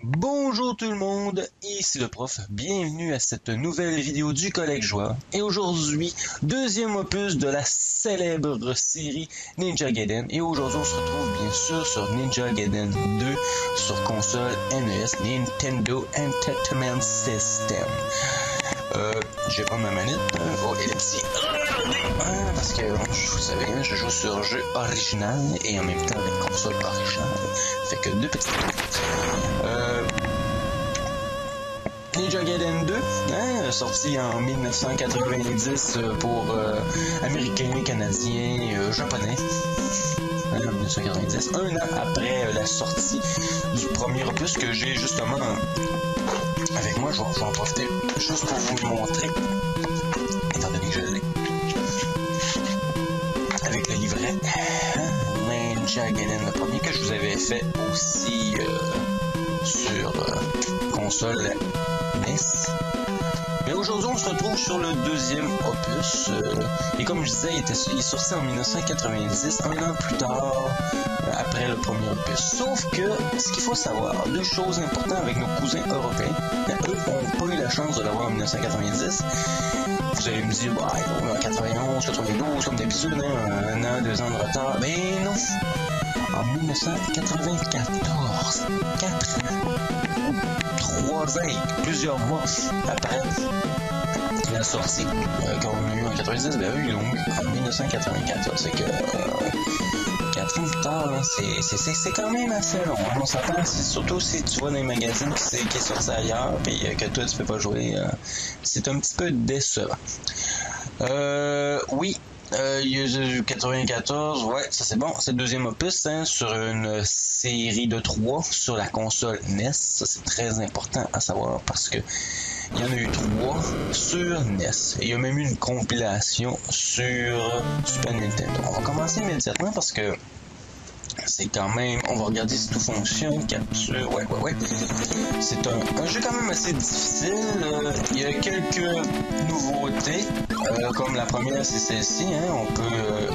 Bonjour tout le monde, ici le prof, bienvenue à cette nouvelle vidéo du Collège Joueur. Et aujourd'hui, deuxième opus de la célèbre série Ninja Gaiden. Et aujourd'hui on se retrouve bien sûr sur Ninja Gaiden 2 sur console NES, Nintendo Entertainment System. Je vais prendre ma manette, oh ellipsie, parce que vous savez, je joue sur jeu original et en même temps avec console originale, fait que deux petites Ninja Gaiden 2, sorti en 1990 pour Américains, Canadiens, Japonais. 1990, un an après la sortie du premier opus que j'ai justement avec moi. Je vais en profiter juste pour vous le montrer, étant donné que je l'ai. Avec le livret Ninja Gaiden, le premier que je vous avais fait aussi sur console NES. Mais aujourd'hui, on se retrouve sur le deuxième opus. Et comme je disais, il est sorti en 1990, un an plus tard, après le premier opus. Sauf que, ce qu'il faut savoir, deux choses importantes avec nos cousins européens. Eux n'ont pas eu la chance de l'avoir en 1990. Vous allez me dire, bah, en 91, 92, comme d'habitude, un an, 2 ans de retard. Mais non! En 1994, 4 ans, 3 ans et plusieurs mois après la sortie qu'on a eu en 90, ben eux ils l'ont eu en 1994. C'est que 4 ans plus tard, c'est quand même assez long. On s'attend, surtout si tu vois dans les magazines qui est sorti ailleurs et que toi tu peux pas jouer, c'est un petit peu décevant. Oui. 94, ouais, ça c'est bon, c'est le deuxième opus sur une série de 3 sur la console NES. Ça c'est très important à savoir parce que il y en a eu 3 sur NES et il y a même eu une compilation sur Super Nintendo. On va commencer immédiatement parce que c'est quand même, on va regarder si tout fonctionne, capture, ouais. C'est un jeu quand même assez difficile, il y a quelques nouveautés, comme la première c'est celle-ci, on peut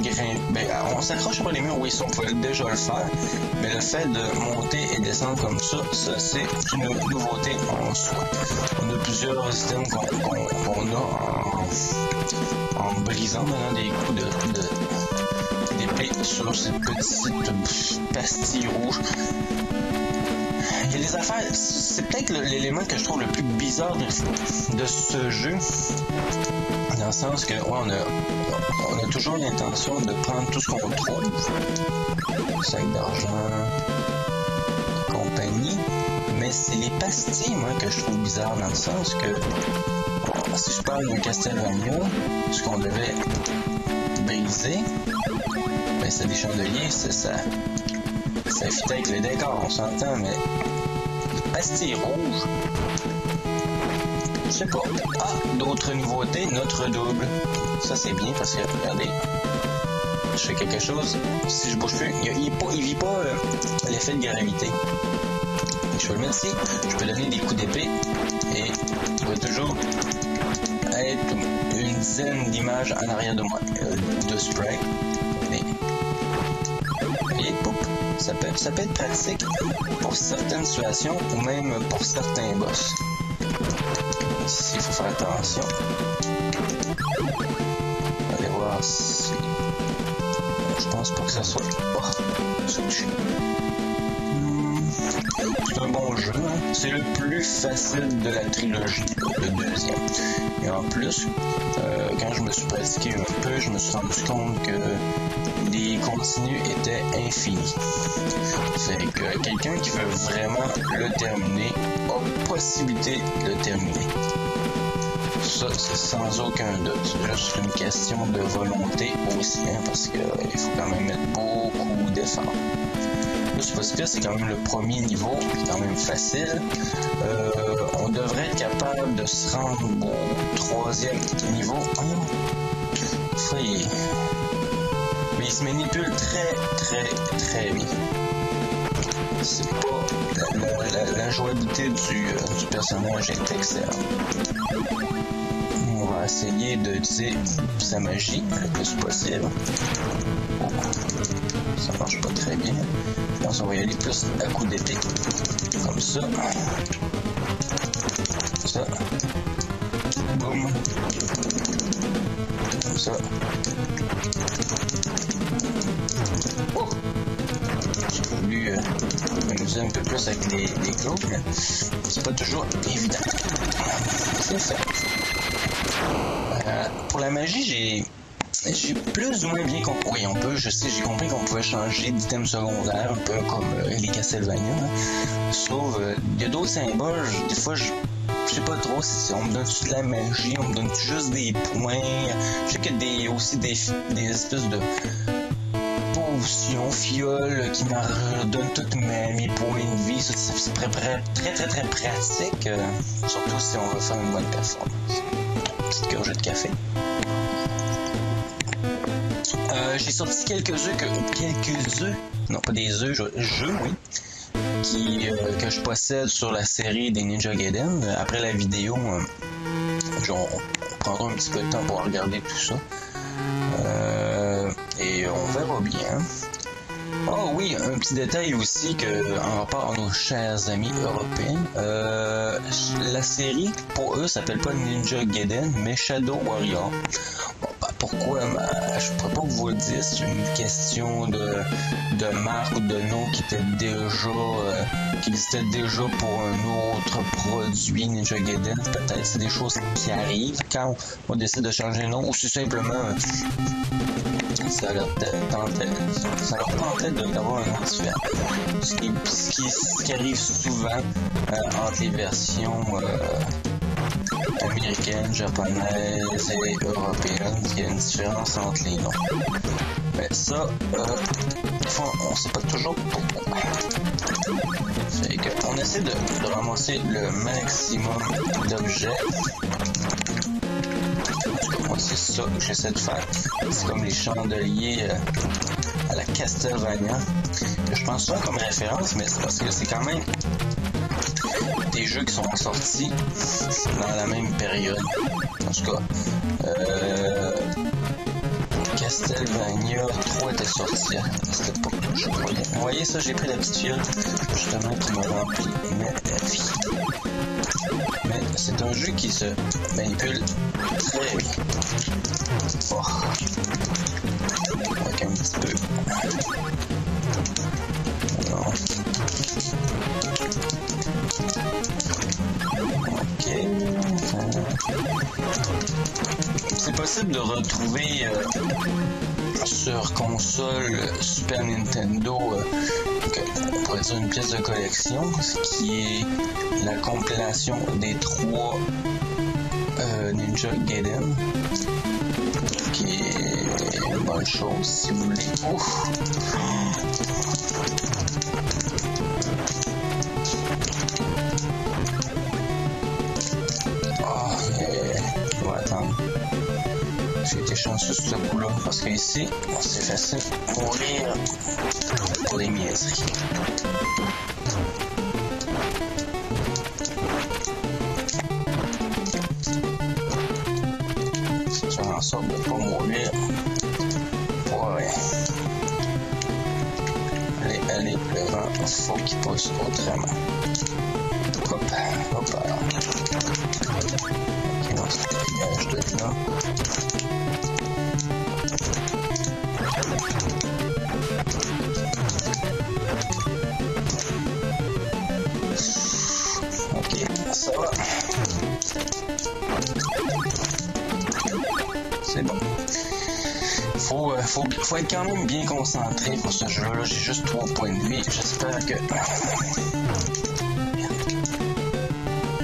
grimper, on s'accroche sur les murs, oui, ça on pouvait déjà le faire, mais le fait de monter et descendre comme ça c'est une nouveauté en soi. On a plusieurs items qu'on a en brisant maintenant des coups d'épée sur ces petites pastilles rouges. Il y a des affaires, c'est peut-être l'élément que je trouve le plus bizarre de ce jeu, dans le sens que on a toujours l'intention de prendre tout ce qu'on trouve, sac d'argent, compagnie, mais c'est les pastilles moi que je trouve bizarre, dans le sens que si je parle de Castlevania, ce qu'on devait briser, ben c'est des chandeliers, ça fit avec le décor, on s'entend, mais les pastilles rouges, je sais pas. D'autres nouveautés, notre double, ça c'est bien parce que regardez, je fais quelque chose, si je bouge plus, il vit pas l'effet de gravité. Je peux le mettre ici, je peux donner des coups d'épée et il va toujours être une dizaine d'images en arrière de moi, de spray. Et poup, ça peut être pratique pour certaines situations ou même pour certains boss. Ici, il faut faire attention. Allez voir si... Je pense pas que ça soit... C'est un bon jeu, c'est le plus facile de la trilogie, le deuxième. Et en plus, quand je me suis pratiqué un peu, je me suis rendu compte que les continus étaient infinis. C'est que quelqu'un qui veut vraiment le terminer a possibilité de le terminer. Ça, c'est sans aucun doute. C'est juste une question de volonté aussi, parce qu'il faut quand même mettre beaucoup d'efforts. Là, c'est pas si pire, c'est quand même le premier niveau, c'est quand même facile. On devrait être capable de se rendre au 3e niveau. fois, mais il se manipule très bien. C'est pas... La jouabilité du personnage est excellente. On va essayer d'utiliser sa magie le plus possible. Ça marche pas très bien. Je pense qu'on va y aller plus à coup d'épée. Comme ça. Ça. Boum. Comme ça. Oh! J'ai voulu m'amuser un peu plus avec les clous, mais c'est pas toujours évident. C'est fait. Pour la magie, j'ai plus ou moins bien compris. Oui, j'ai compris qu'on pouvait changer d'item secondaire, un peu comme les Castlevania. Hein. Sauf, il y a d'autres symboles, des fois, je sais pas trop si on me donne-tu de la magie, on me donne juste des points. Je sais qu'il y a aussi des espèces de potions, fioles qui me donnent tous mes points de vie. C'est très pratique, surtout si on veut faire une bonne performance. Petite gorgée de café. J'ai sorti quelques œufs, non pas des œufs, jeux, oui, que je possède sur la série des Ninja Gaiden. Après la vidéo, on prendra un petit peu de temps pour regarder tout ça. Et on verra bien. Oh oui, un petit détail aussi en rapport à nos chers amis européens. La série, pour eux, s'appelle pas Ninja Gaiden, mais Shadow Warrior. Bon, pourquoi? Je ne pourrais pas vous le dire, c'est une question de marque ou de nom qui existait déjà pour un autre produit Ninja Gaiden. Peut-être c'est des choses qui arrivent quand on décide de changer de nom, ou c'est simplement ça leur tentait d'avoir un nom différent. Ce qui arrive souvent entre les versions américaines, japonaises et européennes, il y a une différence entre les noms. Mais ça, on sait pas toujours pourquoi. C'est qu'on essaie de ramasser le maximum d'objets. Moi, c'est ça que j'essaie de faire. C'est comme les chandeliers à la Castlevania. Je pense ça comme référence, mais c'est parce que c'est quand même des jeux qui sont sortis dans la même période. En tout cas, Castlevania 3 était sorti à cette époque. Je croyais. Vous voyez ça, j'ai pris la petite fiole justement qui me remplit ma vie. Mais c'est un jeu qui se manipule très bien. Fort. Avec un petit peu. Alors. Ok. C'est possible de retrouver sur console Super Nintendo on pourrait dire une pièce de collection, ce qui est la compilation des 3 Ninja Gaiden, qui est une bonne chose si vous voulez. Ouf. On va attendre. J'ai été chanceux sur ce coup-là, parce qu'ici, c'est facile de mourir pour des niaiseries. Si tu en sorte de ne pas mourir, pour rien. Allez, le vent, faut qu'il pousse autrement. Hop, hop, alors. Ok, on se dégage de là. Ok, ça va. C'est bon. Faut être quand même bien concentré pour ce jeu-là. J'ai juste 3 points de vie. J'espère que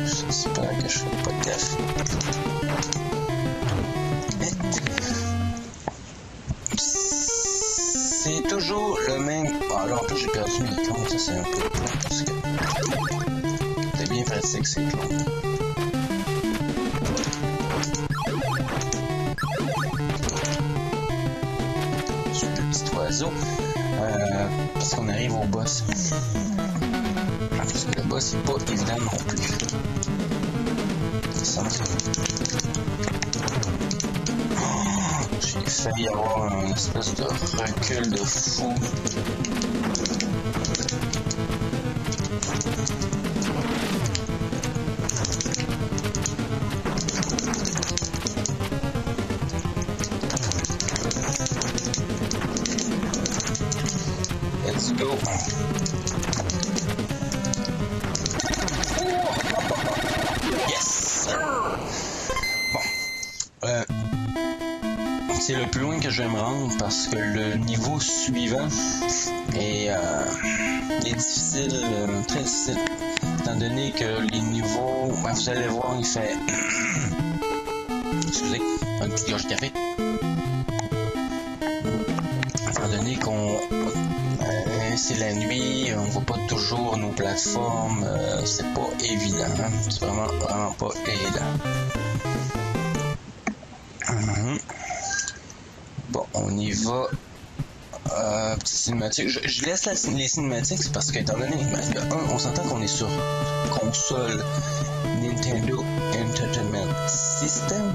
je fais pas de gaffe. C'est toujours le même. Ah là en plus j'ai perdu mes clones, ça c'est un peu plat parce que c'est bien pratique ces clones. sur le petit oiseau. Parce qu'on arrive au boss. Parce que le boss n'est pas évident non plus. Ça. J'ai failli avoir une espèce de recul de fou. Let's go. Yes, sir. Bon. C'est le plus loin que je vais me rendre parce que le niveau suivant est difficile, très difficile. Étant donné que les niveaux, ben, vous allez voir, il fait... Excusez, un petit gorge de café. Étant donné qu'on... c'est la nuit, on voit pas toujours nos plateformes, c'est pas évident, hein? C'est vraiment pas évident. Bon, on y va. Petite cinématique. Je laisse les cinématiques parce qu'étant donné, on s'entend qu'on est sur console Nintendo Entertainment System.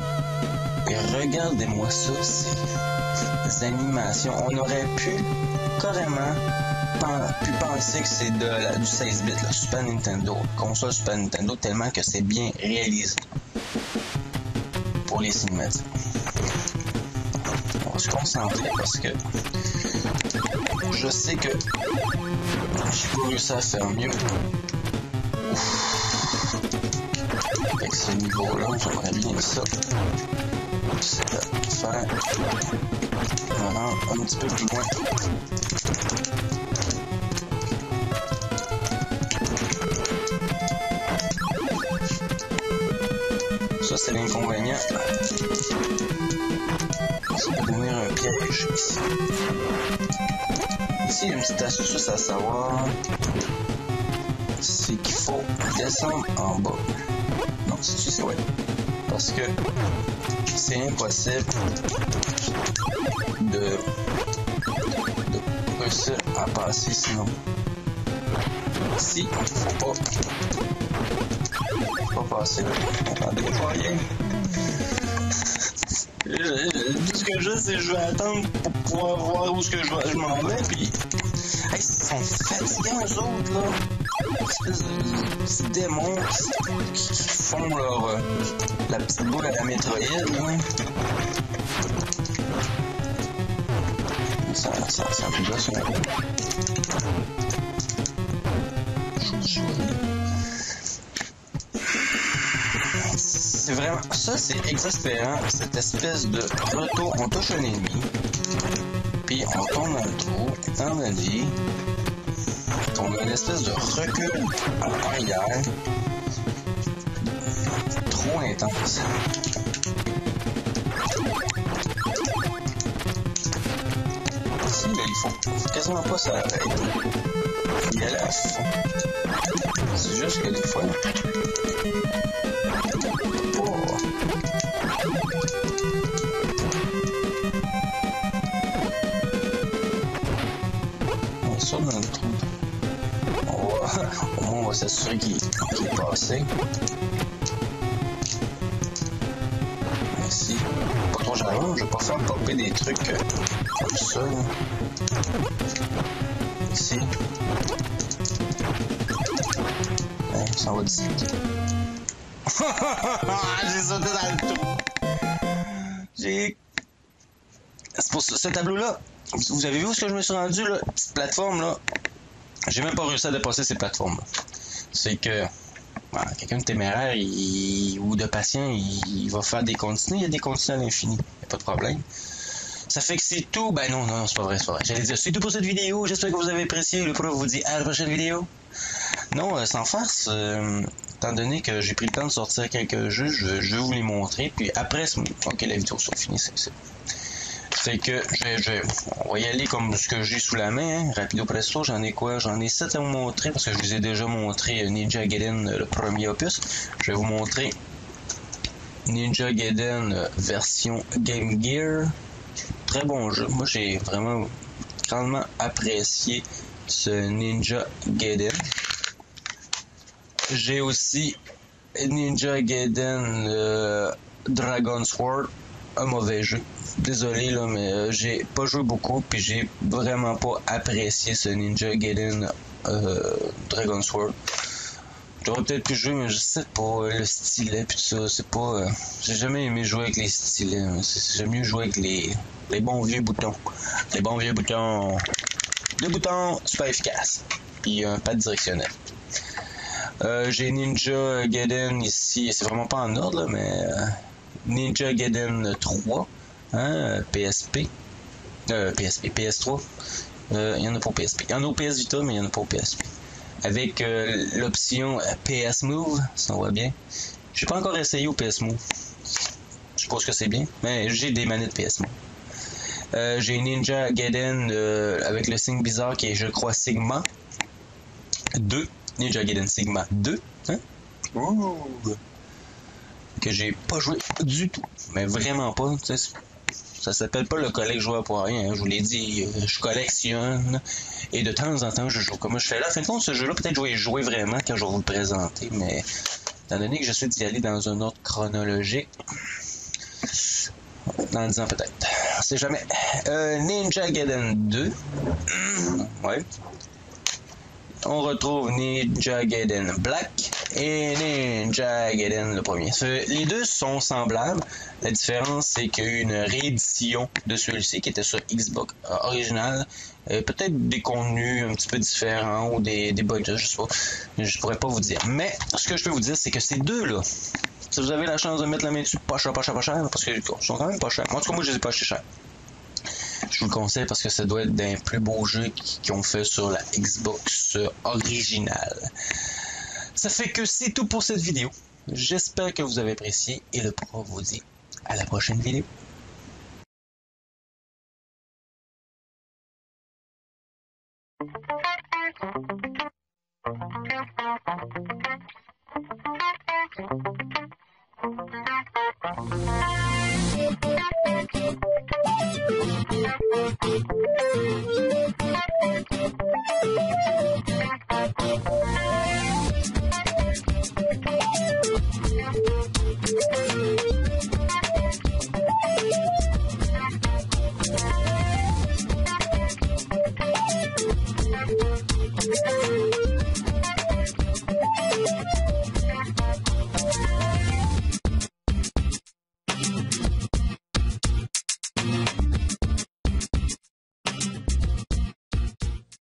Et regardez-moi ça, ces animations. On aurait pu carrément penser que c'est du 16 bits, la Super Nintendo, console Super Nintendo, tellement que c'est bien réalisé pour les cinématiques. On va se concentrer parce que je sais que j'ai pas réussi à faire mieux. Ouf. Avec ce niveau-là, j'aimerais bien ça. C'est de faire vraiment un petit peu plus loin. Ça, c'est l'inconvénient. Ça peut devenir un piège ici. Ici, il y a une petite astuce à savoir. C'est qu'il faut descendre en bas. Non, c'est ouais. Parce que c'est impossible de réussir à passer sinon. Ici, faut pas passer là. Attendez, rien. Tout ce que je sais, c'est que je vais attendre pour pouvoir voir où est-ce que je m'en vais, puis... Hey, ils sont fatigants, eux autres, là. Espèce de petits démons qui font leur... la petite boule à la Metroid, là. Ça me gosse un peu. C'est vraiment... Ça, c'est exaspérant, cette espèce de retour. On touche un ennemi, puis on tombe dans le trou, étant donné qu'on a une espèce de recul en arrière trop intense. Ici, là, il faut quasiment pas s'arrêter. Il y a la fond. C'est juste que des fois... On saute dans le trou. Au moins, on va s'assurer qu'il est passé. Ici, pas trop j'arrive, je vais pas faire popper des trucs comme ça. Ici. Ouais, ça va d'ici. J'ai sauté dans le trou. C'est pour ce tableau-là. Vous avez vu où est-ce que je me suis rendu, là? Petite plateforme, là. J'ai même pas réussi à dépasser ces plateformes-là. C'est que voilà, quelqu'un de téméraire ou de patient, il va faire des continues. Il y a des continues à l'infini. Il n'y a pas de problème. Ça fait que c'est tout. Ben non, c'est pas vrai. J'allais dire, c'est tout pour cette vidéo. J'espère que vous avez apprécié. Le prof vous dit à la prochaine vidéo. Non, sans farce, étant donné que j'ai pris le temps de sortir quelques jeux, je vais vous les montrer. Puis après, ok, la vidéo sera finie, c'est que on va y aller comme ce que j'ai sous la main, hein. Rapido presto, j'en ai quoi? J'en ai 7 à vous montrer parce que je vous ai déjà montré Ninja Gaiden, le premier opus. Je vais vous montrer Ninja Gaiden version Game Gear. très bon jeu. Moi, j'ai vraiment grandement apprécié ce Ninja Gaiden. J'ai aussi Ninja Gaiden Dragon Sword, un mauvais jeu. Désolé là, mais j'ai pas joué beaucoup, puis j'ai vraiment pas apprécié ce Ninja Gaiden Dragon Sword. J'aurais peut-être pu jouer, mais je sais pas, le stylet pis tout ça, c'est pas... j'ai jamais aimé jouer avec les stylets, j'aime mieux jouer avec les bons vieux boutons. Les bons vieux boutons... Deux boutons super efficaces, puis un pad directionnel. J'ai Ninja Gaiden ici, c'est vraiment pas en ordre, là, mais... Ninja Gaiden 3, hein, PSP. PSP, PS3. Il y en a pas au PSP. Il y en a au PS Vita, mais il y en a pas au PSP. Avec l'option PS Move, ça va bien. J'ai pas encore essayé au PS Move. Je suppose que c'est bien, mais j'ai des manettes PS Move. J'ai Ninja Gaiden avec le signe bizarre qui est, je crois, Sigma 2. Ninja Gaiden Sigma 2. Hein? Ouh. Que j'ai pas joué du tout. Mais vraiment pas. Ça s'appelle pas le collègue joueur pour rien. Hein. Je vous l'ai dit, je collectionne. Et de temps en temps, je joue. Comme je fais là, en fin de compte, ce jeu-là, peut-être je vais y jouer vraiment quand je vais vous le présenter. Mais étant donné que j'essaie d'y aller dans un ordre chronologique, dans 10 ans peut-être. On sait jamais. Ninja Gaiden 2. Ouais. On retrouve Ninja Gaiden Black et Ninja Gaiden le premier. Les deux sont semblables. La différence, c'est qu'il y a eu une réédition de celui-ci qui était sur Xbox original. Peut-être des contenus un petit peu différents ou des bugs, je sais pas. Je pourrais pas vous dire. Mais ce que je peux vous dire, c'est que ces deux-là, si vous avez la chance de mettre la main dessus, pas cher, parce qu'ils sont quand même pas chers. En tout cas, moi, je les ai pas achetés cher. Je vous le conseille parce que ça doit être d'un plus beaux jeux qu'ils ont fait sur la Xbox originale. Ça fait que c'est tout pour cette vidéo. J'espère que vous avez apprécié et le pro vous dit à la prochaine vidéo.